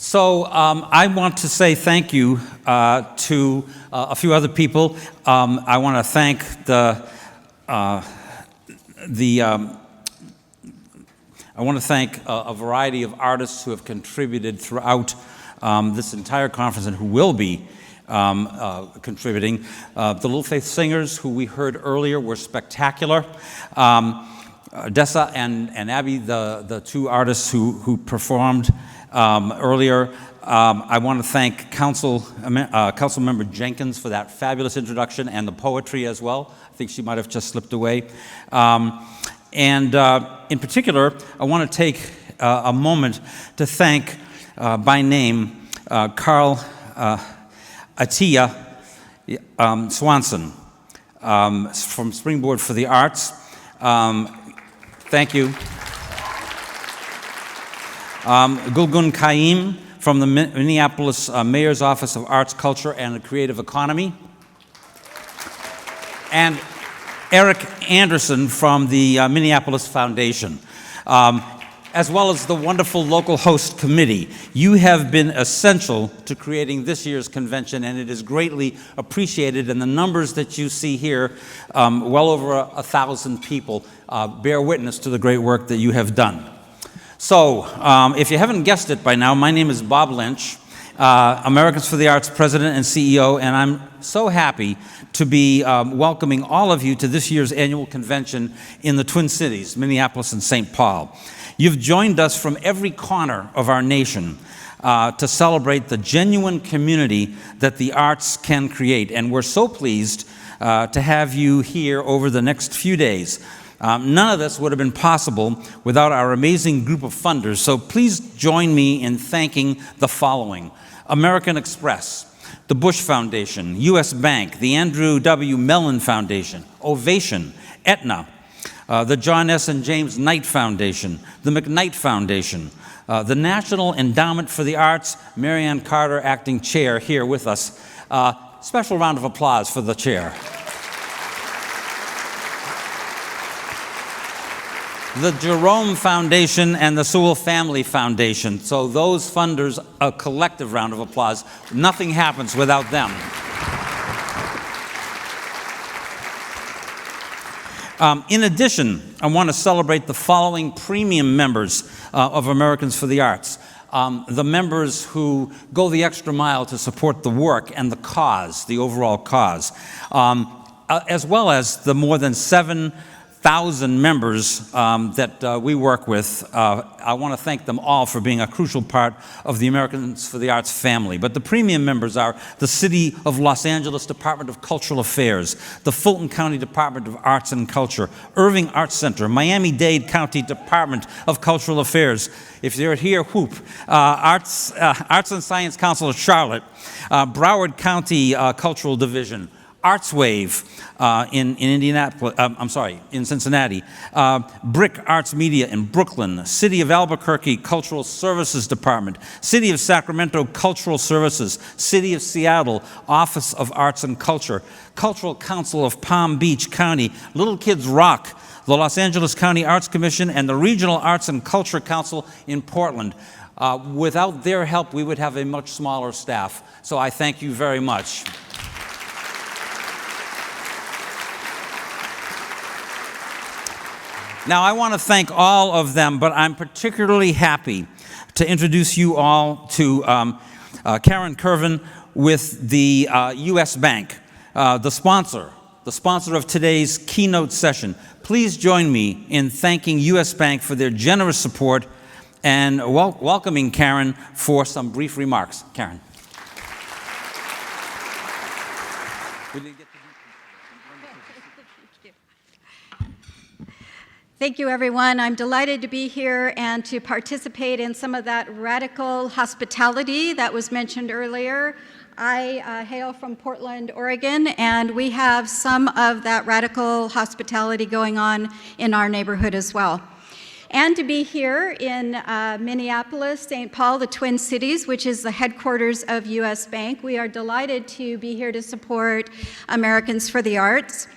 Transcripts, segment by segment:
I want to say thank you to a few other people. I want to thank a variety of artists who have contributed throughout this entire conference and who will be contributing. The Little Faith Singers, who we heard earlier, were spectacular. Dessa and Abby, the two artists who performed earlier. I want to thank Councilmember Jenkins for that fabulous introduction and the poetry as well. I think she might have just slipped away. In particular, I want to take a moment to thank, by name, Carl Atiya Swanson from Springboard for the Arts. Thank you. Gulgun Kaim from the Minneapolis Mayor's Office of Arts, Culture, and the Creative Economy. And Eric Anderson from the Minneapolis Foundation, as well as the wonderful local host committee. You have been essential to creating this year's convention, and it is greatly appreciated. And the numbers that you see here, well over 1,000 people, bear witness to the great work that you have done. So, if you haven't guessed it by now, my name is Bob Lynch, Americans for the Arts President and CEO, and I'm so happy to be welcoming all of you to this year's annual convention in the Twin Cities, Minneapolis and St. Paul. You've joined us from every corner of our nation to celebrate the genuine community that the arts can create, and we're so pleased to have you here over the next few days. None of this would have been possible without our amazing group of funders, so please join me in thanking the following: American Express, the Bush Foundation, U.S. Bank, the Andrew W. Mellon Foundation, Ovation, Aetna, the John S. and James Knight Foundation, the McKnight Foundation, the National Endowment for the Arts, Marianne Carter, acting chair, here with us. Special round of applause for the chair. The Jerome Foundation and the Sewell Family Foundation. So those funders, a collective round of applause. Nothing happens without them. In addition, I want to celebrate the following premium members of Americans for the Arts. The members who go the extra mile to support the work and the cause, the overall cause, as well as the more than 7,000 members that we work with. I want to thank them all for being a crucial part of the Americans for the Arts family. But the premium members are the City of Los Angeles Department of Cultural Affairs, the Fulton County Department of Arts and Culture, Irving Arts Center, Miami-Dade County Department of Cultural Affairs. If you're here, whoop. Arts and Science Council of Charlotte, Broward County Cultural Division, ArtsWave in Indianapolis, in Cincinnati, Brick Arts Media in Brooklyn, City of Albuquerque Cultural Services Department, City of Sacramento Cultural Services, City of Seattle Office of Arts and Culture, Cultural Council of Palm Beach County, Little Kids Rock, the Los Angeles County Arts Commission, and the Regional Arts and Culture Council in Portland. Without their help, we would have a much smaller staff. So I thank you very much. Now, I want to thank all of them, but I'm particularly happy to introduce you all to Karen Kervin with the U.S. Bank, the sponsor of today's keynote session. Please join me in thanking U.S. Bank for their generous support and welcoming Karen for some brief remarks. Karen. Thank you, everyone. I'm delighted to be here and to participate in some of that radical hospitality that was mentioned earlier. I hail from Portland, Oregon, and we have some of that radical hospitality going on in our neighborhood as well. And to be here in Minneapolis, St. Paul, the Twin Cities, which is the headquarters of U.S. Bank. We are delighted to be here to support Americans for the Arts.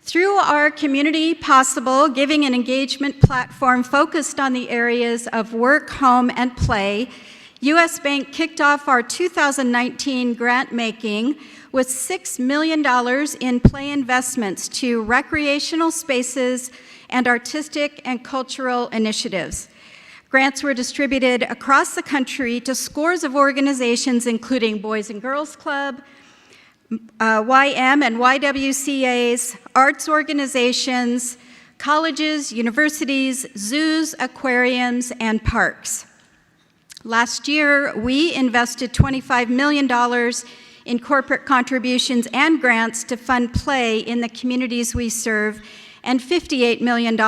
Through our Community Possible Giving and Engagement platform focused on the areas of work, home, and play, U.S. Bank kicked off our 2019 grant making with $6 million in play investments to recreational spaces and artistic and cultural initiatives. Grants were distributed across the country to scores of organizations, including Boys and Girls Club, YM and YWCAs, arts organizations, colleges, universities, zoos, aquariums, and parks. Last year, we invested $25 million in corporate contributions and grants to fund play in the communities we serve, and $58 million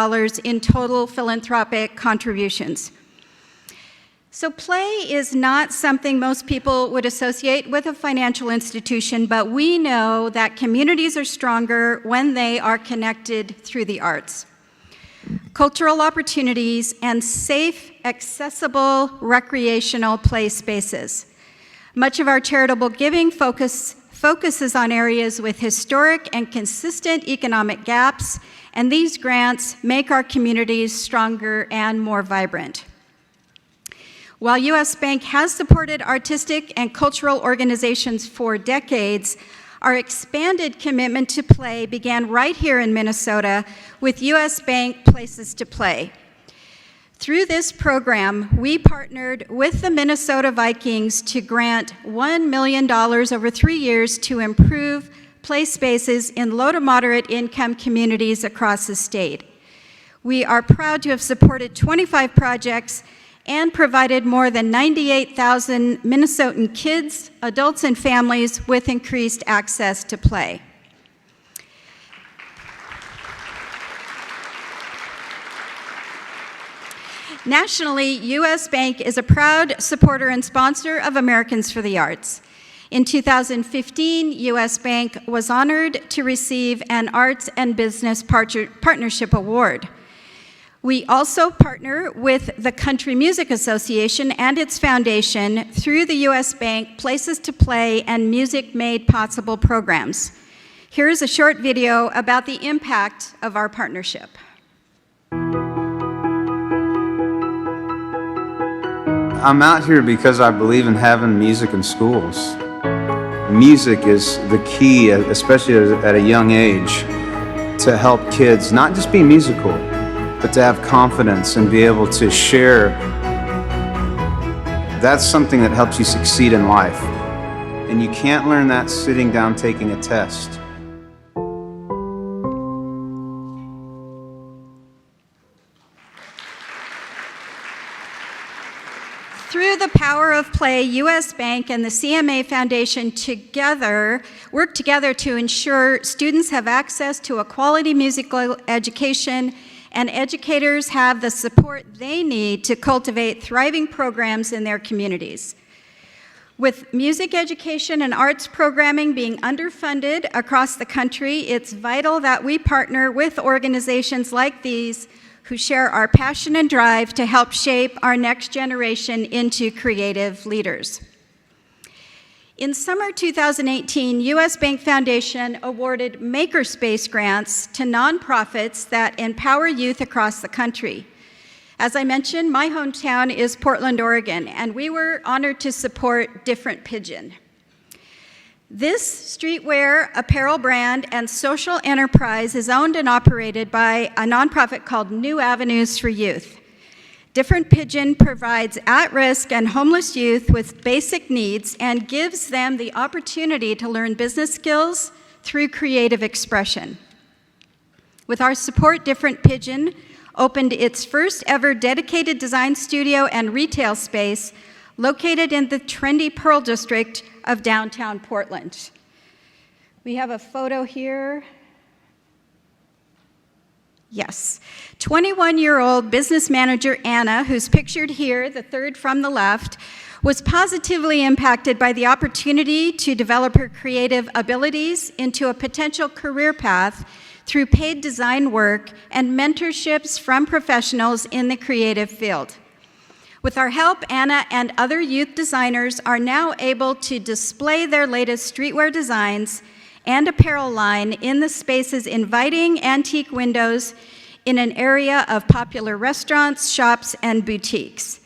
in total philanthropic contributions. So play is not something most people would associate with a financial institution, but we know that communities are stronger when they are connected through the arts. Cultural opportunities, and safe, accessible recreational play spaces. Much of our charitable giving focuses on areas with historic and consistent economic gaps, and these grants make our communities stronger and more vibrant. While U.S. Bank has supported artistic and cultural organizations for decades, our expanded commitment to play began right here in Minnesota with U.S. Bank Places to Play. Through this program, we partnered with the Minnesota Vikings to grant $1 million over 3 years to improve play spaces in low to moderate income communities across the state. We are proud to have supported 25 projects and provided more than 98,000 Minnesotan kids, adults, and families with increased access to play. Nationally, U.S. Bank is a proud supporter and sponsor of Americans for the Arts. In 2015, U.S. Bank was honored to receive an Arts and Business Partnership Award. We also partner with the Country Music Association and its foundation through the U.S. Bank Places to Play and Music Made Possible programs. Here's a short video about the impact of our partnership. I'm out here because I believe in having music in schools. Music is the key, especially at a young age, to help kids not just be musical, but to have confidence and be able to share. That's something that helps you succeed in life. And you can't learn that sitting down taking a test. Through the power of play, U.S. Bank and the CMA Foundation work together to ensure students have access to a quality musical education, and educators have the support they need to cultivate thriving programs in their communities. With music education and arts programming being underfunded across the country, it's vital that we partner with organizations like these who share our passion and drive to help shape our next generation into creative leaders. In summer 2018, U.S. Bank Foundation awarded Makerspace grants to nonprofits that empower youth across the country. As I mentioned, my hometown is Portland, Oregon, and we were honored to support Different Pigeon. This streetwear apparel brand and social enterprise is owned and operated by a nonprofit called New Avenues for Youth. Different Pigeon provides at-risk and homeless youth with basic needs and gives them the opportunity to learn business skills through creative expression. With our support, Different Pigeon opened its first ever dedicated design studio and retail space located in the trendy Pearl District of downtown Portland. We have a photo here. Yes. 21-year-old business manager Anna, who's pictured here, the third from the left, was positively impacted by the opportunity to develop her creative abilities into a potential career path through paid design work and mentorships from professionals in the creative field. With our help, Anna and other youth designers are now able to display their latest streetwear designs and apparel line in the space's inviting antique windows in an area of popular restaurants, shops, and boutiques.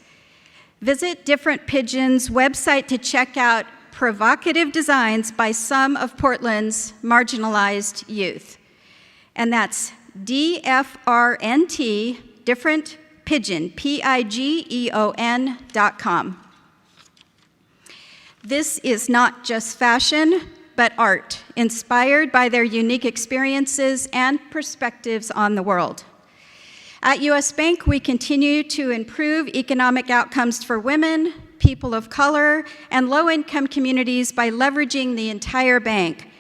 Visit Different Pigeon's website to check out provocative designs by some of Portland's marginalized youth. And that's DFRNT, Different Pigeon, PIGEON.com. This is not just fashion, but art, inspired by their unique experiences and perspectives on the world. At U.S. Bank, we continue to improve economic outcomes for women, people of color, and low-income communities by leveraging the entire bank,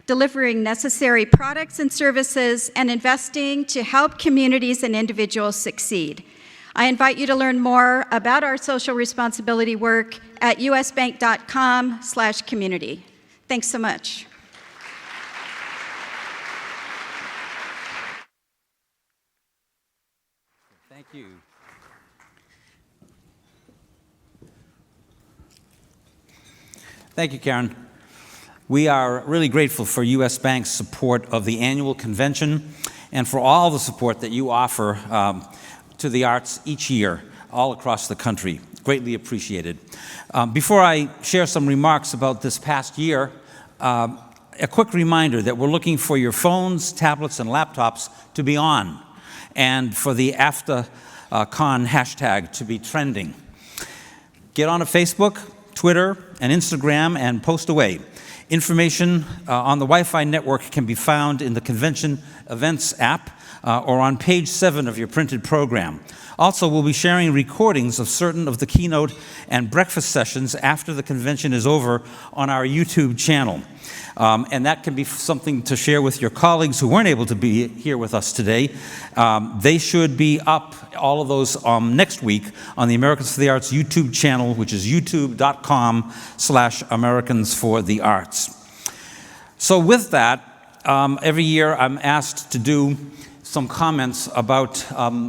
delivering necessary products and services, and investing to help communities and individuals succeed. I invite you to learn more about our social responsibility work at usbank.com/community. Thanks so much. Thank you. Thank you, Karen. We are really grateful for U.S. Bank's support of the annual convention and for all the support that you offer to the arts each year all across the country. Greatly appreciated. Before I share some remarks about this past year, a quick reminder that we're looking for your phones, tablets, and laptops to be on, and for the AFTACon hashtag to be trending. Get on to Facebook, Twitter, and Instagram and post away. Information on the Wi-Fi network can be found in the Convention Events app or on page 7 of your printed program. Also, we'll be sharing recordings of certain of the keynote and breakfast sessions after the convention is over on our YouTube channel. And that can be something to share with your colleagues who weren't able to be here with us today. They should be up, all of those, next week on the Americans for the Arts YouTube channel, which is youtube.com/Americans for the Arts. So with that, every year I'm asked to do some comments about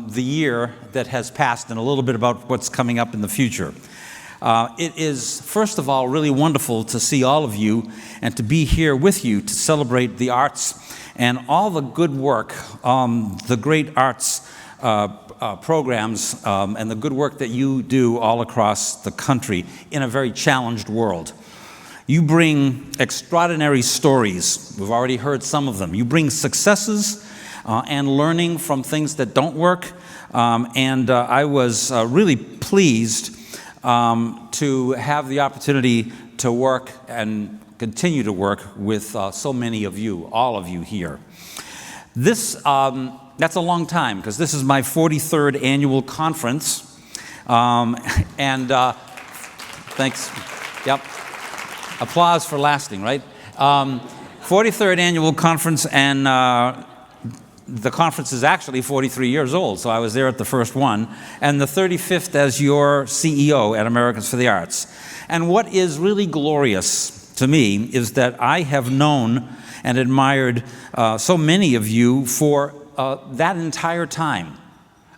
the year that has passed and a little bit about what's coming up in the future. It is, first of all, really wonderful to see all of you and to be here with you to celebrate the arts and all the good work, the great arts programs, and the good work that you do all across the country in a very challenged world. You bring extraordinary stories. We've already heard some of them. You bring successes and learning from things that don't work. I was really pleased to have the opportunity to work and continue to work with so many of you, all of you here. That's a long time, because this is my 43rd annual conference. Thanks. Yep. Applause for lasting, right? 43rd annual conference, and the conference is actually 43 years old, so I was there at the first one, and the 35th as your CEO at Americans for the Arts. And what is really glorious to me is that I have known and admired so many of you for that entire time.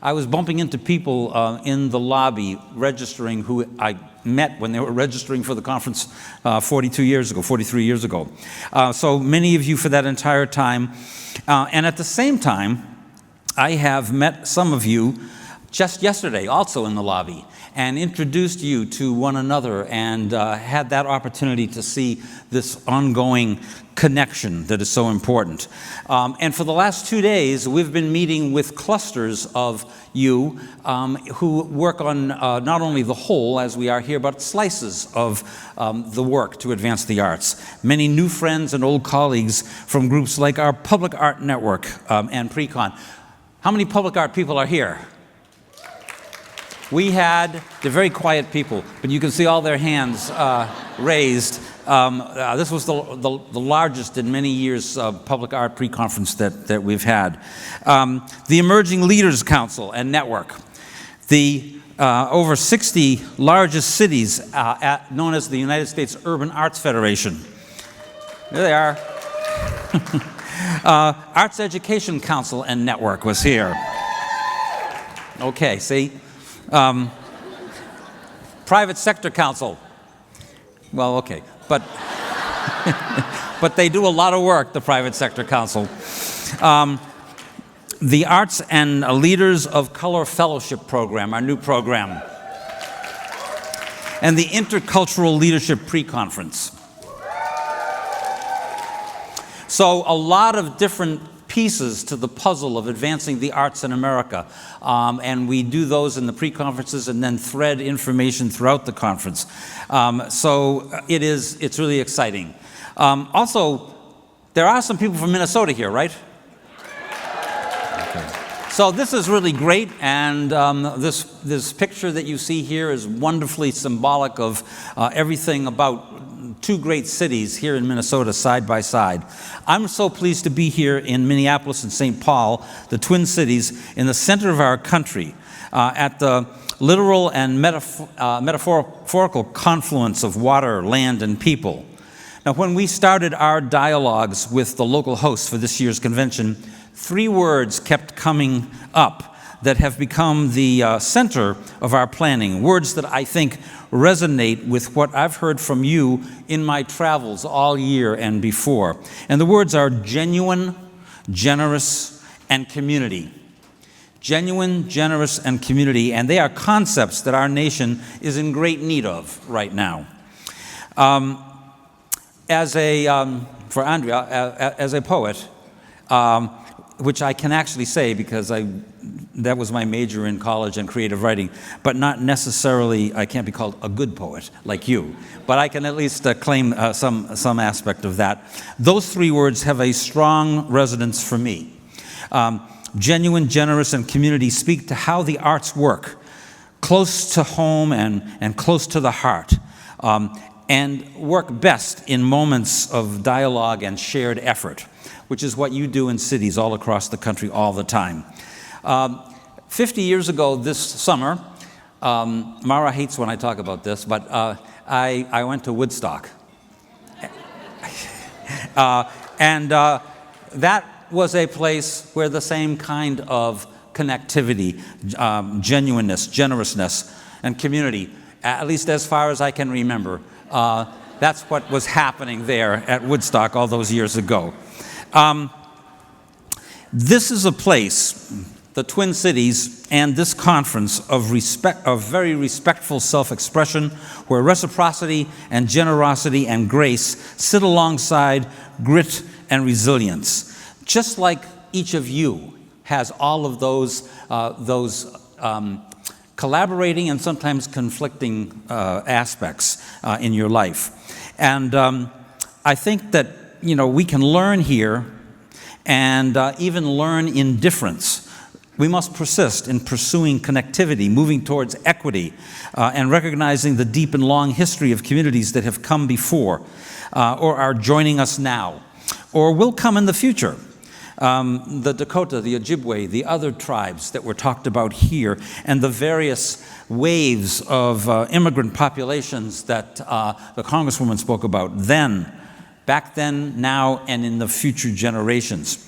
I was bumping into people in the lobby registering who I met when they were registering for the conference 43 years ago. So many of you for that entire time. And at the same time, I have met some of you just yesterday, also in the lobby, and introduced you to one another and had that opportunity to see this ongoing connection that is so important. And for the last 2 days, we've been meeting with clusters of you who work on not only the whole, as we are here, but slices of the work to advance the arts. Many new friends and old colleagues from groups like our Public Art Network and Precon. How many public art people are here? They're very quiet people, but you can see all their hands raised. This was the largest in many years public art pre-conference that we've had. The Emerging Leaders Council and Network. The over 60 largest cities known as the United States Urban Arts Federation. There they are. Arts Education Council and Network was here. Okay, see? Private Sector Council. Well, okay, but but they do a lot of work, the Private Sector Council. The Arts and Leaders of Color Fellowship Program, our new program. and the Intercultural Leadership Pre-Conference. So a lot of different pieces to the puzzle of advancing the arts in America. And we do those in the pre-conferences and then thread information throughout the conference. So it's really exciting. Also, there are some people from Minnesota here, right? Okay. So this is really great, and this picture that you see here is wonderfully symbolic of everything about two great cities here in Minnesota side by side. I'm so pleased to be here in Minneapolis and St. Paul, the Twin Cities, in the center of our country, at the literal and metaphorical confluence of water, land, and people. Now, when we started our dialogues with the local hosts for this year's convention, 3 words kept coming up that have become the center of our planning, words that I think resonate with what I've heard from you in my travels all year and before. And the words are genuine, generous, and community. Genuine, generous, and community, and they are concepts that our nation is in great need of right now. For Andrea, as a poet, which I can actually say because that was my major in college in creative writing, but not necessarily, I can't be called a good poet like you, but I can at least claim some aspect of that. Those 3 words have a strong resonance for me. Genuine, generous, and community speak to how the arts work, close to home and close to the heart, and work best in moments of dialogue and shared effort, which is what you do in cities all across the country all the time. 50 years ago this summer, Mara hates when I talk about this, but I went to Woodstock. And that was a place where the same kind of connectivity, genuineness, generousness, and community, at least as far as I can remember, that's what was happening there at Woodstock all those years ago. This is a place, the Twin Cities, and this conference of very respectful self-expression, where reciprocity and generosity and grace sit alongside grit and resilience. Just like each of you has all of those collaborating and sometimes conflicting aspects in your life. And I think that we can learn here and even learn in difference. We must persist in pursuing connectivity, moving towards equity, and recognizing the deep and long history of communities that have come before, or are joining us now, or will come in the future. The Dakota, the Ojibwe, the other tribes that were talked about here, and the various waves of immigrant populations that the Congresswoman spoke about then, back then, now, and in the future generations.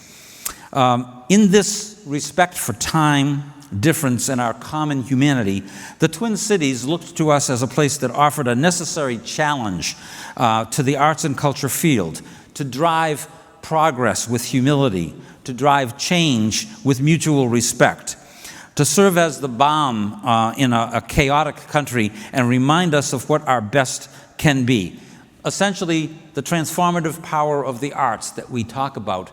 In this respect for time, difference, and our common humanity, the Twin Cities looked to us as a place that offered a necessary challenge to the arts and culture field, to drive progress with humility, to drive change with mutual respect, to serve as the balm in a chaotic country and remind us of what our best can be. Essentially, the transformative power of the arts that we talk about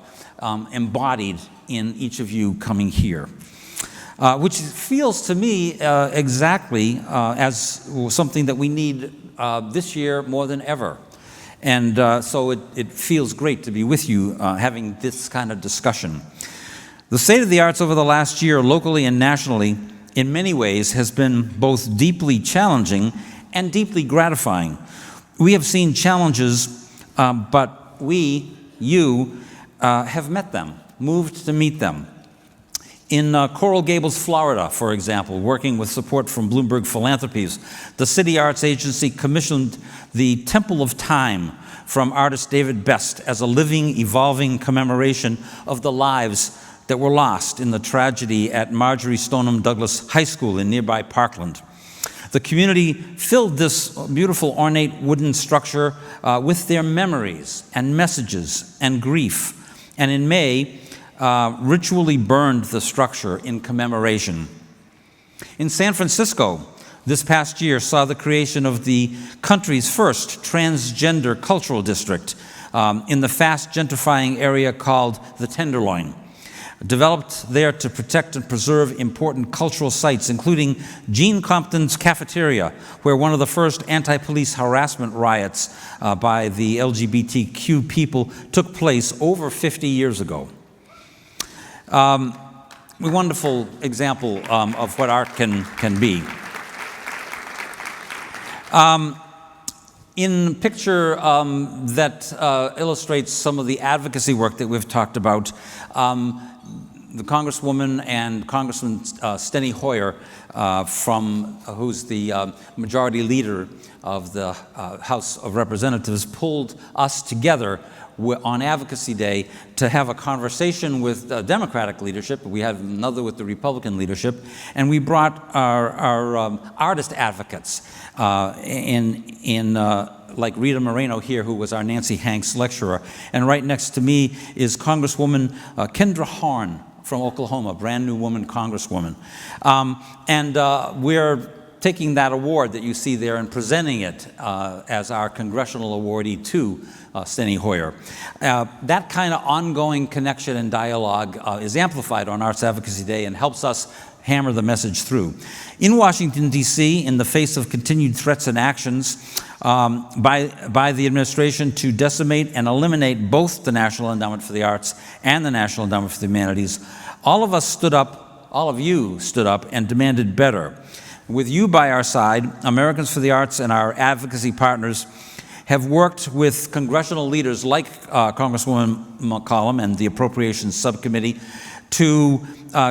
embodied in each of you coming here, which feels to me exactly as something that we need this year more than ever. And so it feels great to be with you having this kind of discussion. The state of the arts over the last year, locally and nationally, in many ways has been both deeply challenging and deeply gratifying. We have seen challenges, but you, have met them, moved to meet them. In Coral Gables, Florida, for example, working with support from Bloomberg Philanthropies, the City Arts Agency commissioned the Temple of Time from artist David Best as a living, evolving commemoration of the lives that were lost in the tragedy at Marjorie Stoneham Douglas High School in nearby Parkland. The community filled this beautiful, ornate wooden structure with their memories and messages and grief, and in May, ritually burned the structure in commemoration. In San Francisco, this past year saw the creation of the country's first transgender cultural district in the fast gentrifying area called the Tenderloin. Developed there to protect and preserve important cultural sites, including Gene Compton's cafeteria, where one of the first anti-police harassment riots by the LGBTQ people took place over 50 years ago. A wonderful example of what art can be. In a picture that illustrates some of the advocacy work that we've talked about, the Congresswoman and Congressman Steny Hoyer, who's the majority leader of the House of Representatives, pulled us together on Advocacy Day to have a conversation with Democratic leadership. We had another with the Republican leadership, and we brought our artist advocates like Rita Moreno here, who was our Nancy Hanks lecturer. And right next to me is Congresswoman Kendra Horn from Oklahoma, brand new woman congresswoman. We're taking that award that you see there and presenting it as our congressional awardee to Steny Hoyer. That kind of ongoing connection and dialogue is amplified on Arts Advocacy Day and helps us hammer the message through. In Washington, D.C., in the face of continued threats and actions by the administration to decimate and eliminate both the National Endowment for the Arts and the National Endowment for the Humanities, all of you stood up and demanded better. With you by our side, Americans for the Arts and our advocacy partners have worked with congressional leaders like Congresswoman McCollum and the Appropriations Subcommittee to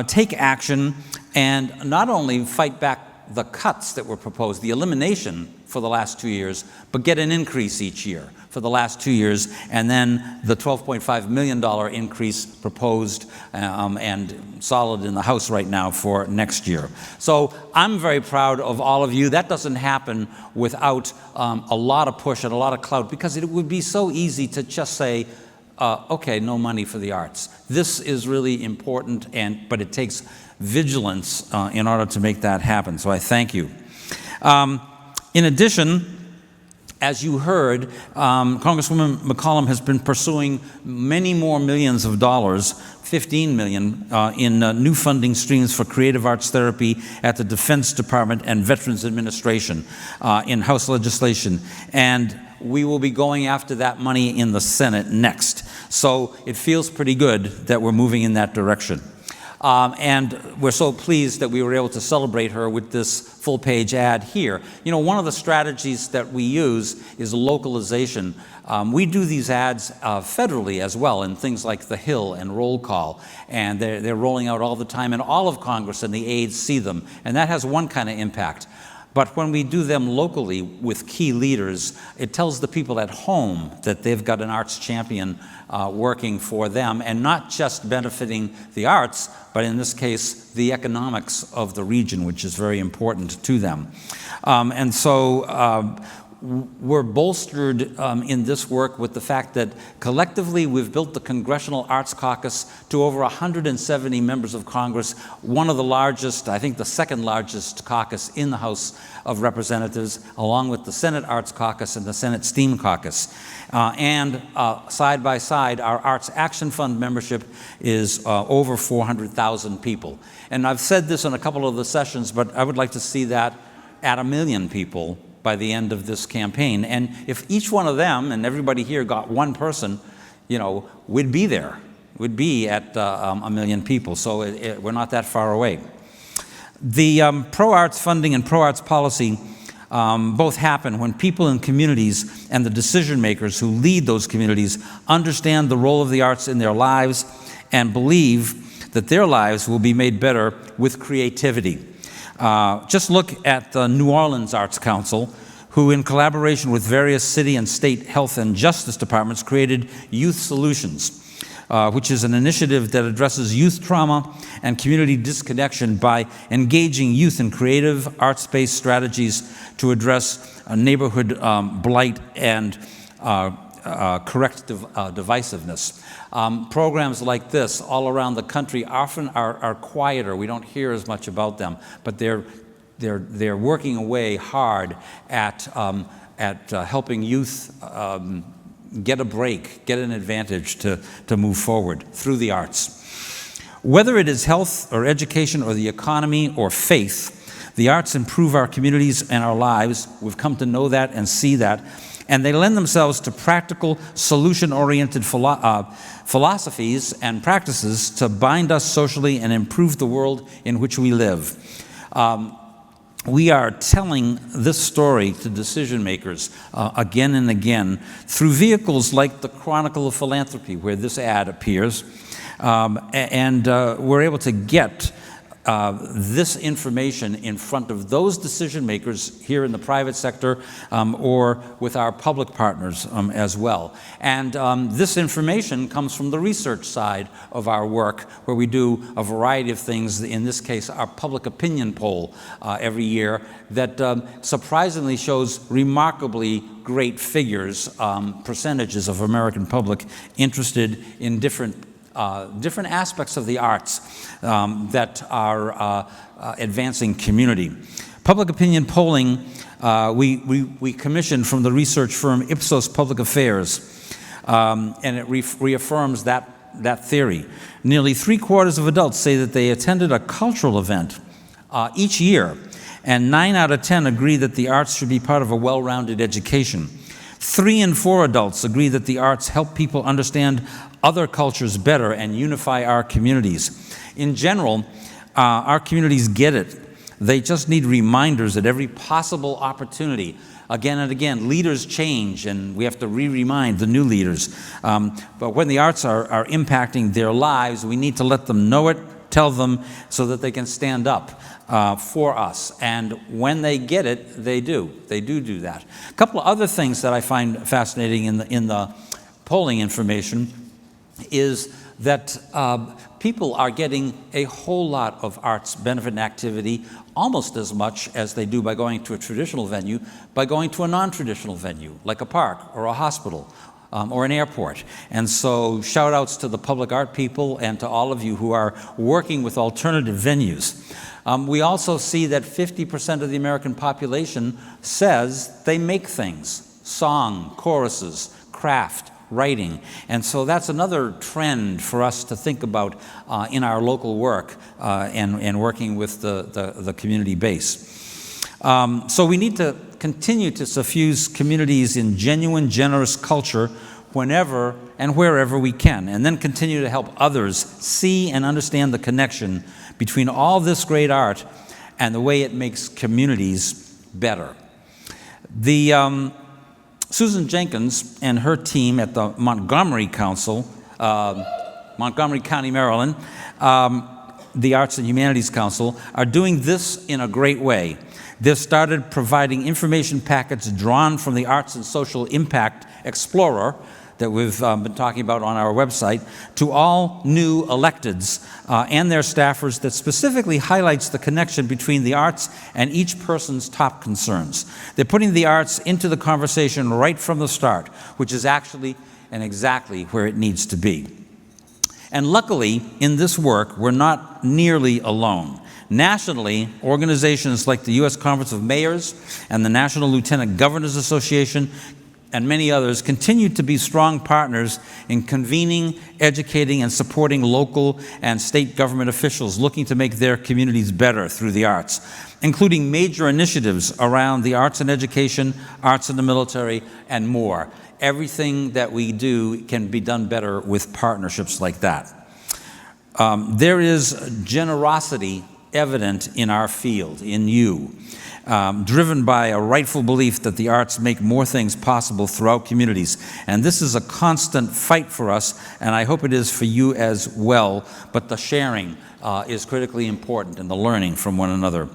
take action and not only fight back the cuts that were proposed, the elimination for the last 2 years, but get an increase each year for the last 2 years, and then the $12.5 million increase proposed and solid in the House right now for next year. So I'm very proud of all of you. That doesn't happen without a lot of push and a lot of clout, because it would be so easy to just say, okay, no money for the arts. This is really important, but it takes vigilance in order to make that happen. So I thank you. In addition, as you heard, Congresswoman McCollum has been pursuing many more millions of dollars, $15 million, in new funding streams for creative arts therapy at the Defense Department and Veterans Administration in House legislation. And we will be going after that money in the Senate next. So it feels pretty good that we're moving in that direction. And we're so pleased that we were able to celebrate her with this full-page ad here. You know, one of the strategies that we use is localization. We do these ads federally as well in things like The Hill and Roll Call, and they're rolling out all the time, and all of Congress and the aides see them, and that has one kind of impact. But when we do them locally with key leaders, it tells the people at home that they've got an arts champion working for them, and not just benefiting the arts, but in this case, the economics of the region, which is very important to them. And so we're bolstered in this work with the fact that collectively we've built the Congressional Arts Caucus to over 170 members of Congress, one of the largest, I think the second largest caucus in the House of Representatives, along with the Senate Arts Caucus and the Senate STEAM Caucus. And side by side, our Arts Action Fund membership is over 400,000 people. And I've said this in a couple of the sessions, but I would like to see that at 1 million people by the end of this campaign. And if each one of them and everybody here got one person, you know, we'd be there. We'd be at 1 million people, so we're not that far away. The pro-arts funding and pro-arts policy both happen when people in communities and the decision makers who lead those communities understand the role of the arts in their lives and believe that their lives will be made better with creativity. Just look at the New Orleans Arts Council, who in collaboration with various city and state health and justice departments created Youth Solutions, which is an initiative that addresses youth trauma and community disconnection by engaging youth in creative arts-based strategies to address neighborhood blight and corrective divisiveness. Programs like this all around the country often are quieter. We don't hear as much about them, but they're they're working away hard at helping youth get a break, get an advantage to move forward through the arts. Whether it is health or education or the economy or faith, the arts improve our communities and our lives. We've come to know that and see that. And they lend themselves to practical, solution-oriented philosophies and practices to bind us socially and improve the world in which we live. We are telling this story to decision makers again and again through vehicles like the Chronicle of Philanthropy, where this ad appears. We're able to get this information in front of those decision makers here in the private sector or with our public partners as well. And this information comes from the research side of our work, where we do a variety of things, in this case our public opinion poll every year that surprisingly shows remarkably great figures, percentages of American public interested in different aspects of the arts that are advancing community. Public opinion polling we commissioned from the research firm Ipsos Public Affairs, and it reaffirms that theory. Nearly 3/4 of adults say that they attended a cultural event each year, and 9 out of 10 agree that the arts should be part of a well-rounded education. 3 in 4 adults agree that the arts help people understand other cultures better and unify our communities. In general, our communities get it. They just need reminders at every possible opportunity. Again and again, leaders change, and we have to remind the new leaders. But when the arts are impacting their lives, we need to let them know it, tell them, so that they can stand up for us. And when they get it, they do. They do that. A couple of other things that I find fascinating in the polling information is that people are getting a whole lot of arts benefit and activity, almost as much as they do by going to a traditional venue, by going to a non-traditional venue, like a park or a hospital or an airport. And so shout outs to the public art people and to all of you who are working with alternative venues. We also see that 50% of the American population says they make things: song, choruses, craft, writing. And so that's another trend for us to think about in our local work and working with the community base. So we need to continue to suffuse communities in genuine, generous culture whenever and wherever we can, and then continue to help others see and understand the connection between all this great art and the way it makes communities better. Susan Jenkins and her team at the Montgomery Council, Montgomery County, Maryland, the Arts and Humanities Council, are doing this in a great way. They've started providing information packets drawn from the Arts and Social Impact Explorer that we've been talking about on our website to all new electeds and their staffers, that specifically highlights the connection between the arts and each person's top concerns. They're putting the arts into the conversation right from the start, which is actually and exactly where it needs to be. And luckily, in this work, we're not nearly alone. Nationally, organizations like the U.S. Conference of Mayors and the National Lieutenant Governors Association and many others continue to be strong partners in convening, educating, and supporting local and state government officials looking to make their communities better through the arts, including major initiatives around the arts and education, arts in the military, and more. Everything that we do can be done better with partnerships like that. There is generosity evident in our field, in you, driven by a rightful belief that the arts make more things possible throughout communities. And this is a constant fight for us, and I hope it is for you as well, but the sharing is critically important, and the learning from one another.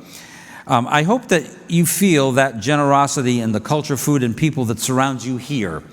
I hope that you feel that generosity in the culture, food, and people that surrounds you here,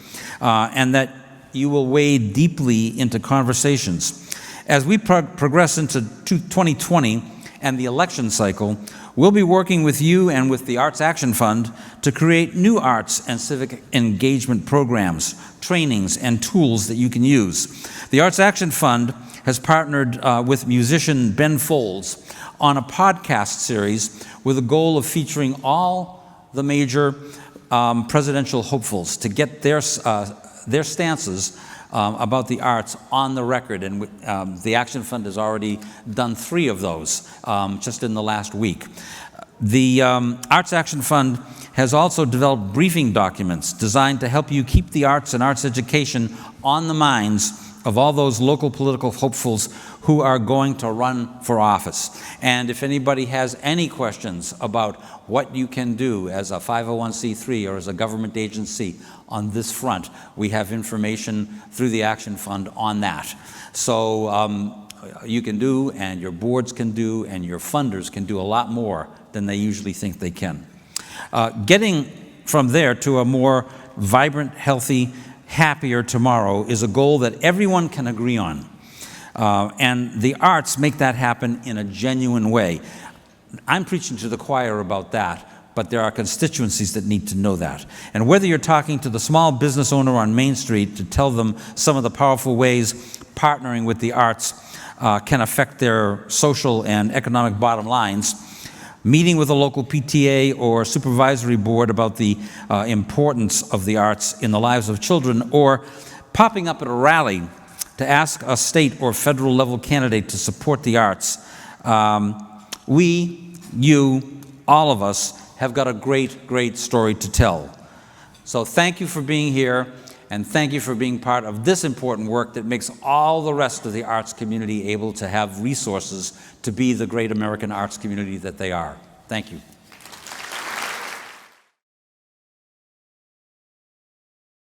and that you will wade deeply into conversations. As we progress into 2020 and the election cycle, we'll be working with you and with the Arts Action Fund to create new arts and civic engagement programs, trainings, and tools that you can use. The Arts Action Fund has partnered with musician Ben Folds on a podcast series with the goal of featuring all the major presidential hopefuls to get their stances about the arts on the record. And the Action Fund has already done 3 of those just in the last week. The Arts Action Fund has also developed briefing documents designed to help you keep the arts and arts education on the minds of all those local political hopefuls who are going to run for office. And if anybody has any questions about what you can do as a 501c3 or as a government agency on this front, we have information through the Action Fund on that. So you can do, and your boards can do, and your funders can do a lot more than they usually think they can. Getting from there to a more vibrant, healthy, happier tomorrow is a goal that everyone can agree on. And the arts make that happen in a genuine way. I'm preaching to the choir about that, but there are constituencies that need to know that. And whether you're talking to the small business owner on Main Street to tell them some of the powerful ways partnering with the arts can affect their social and economic bottom lines, meeting with a local PTA or supervisory board about the importance of the arts in the lives of children, or popping up at a rally to ask a state or federal level candidate to support the arts, we, you, all of us have got a great, great story to tell. So thank you for being here, and thank you for being part of this important work that makes all the rest of the arts community able to have resources to be the great American arts community that they are. Thank you.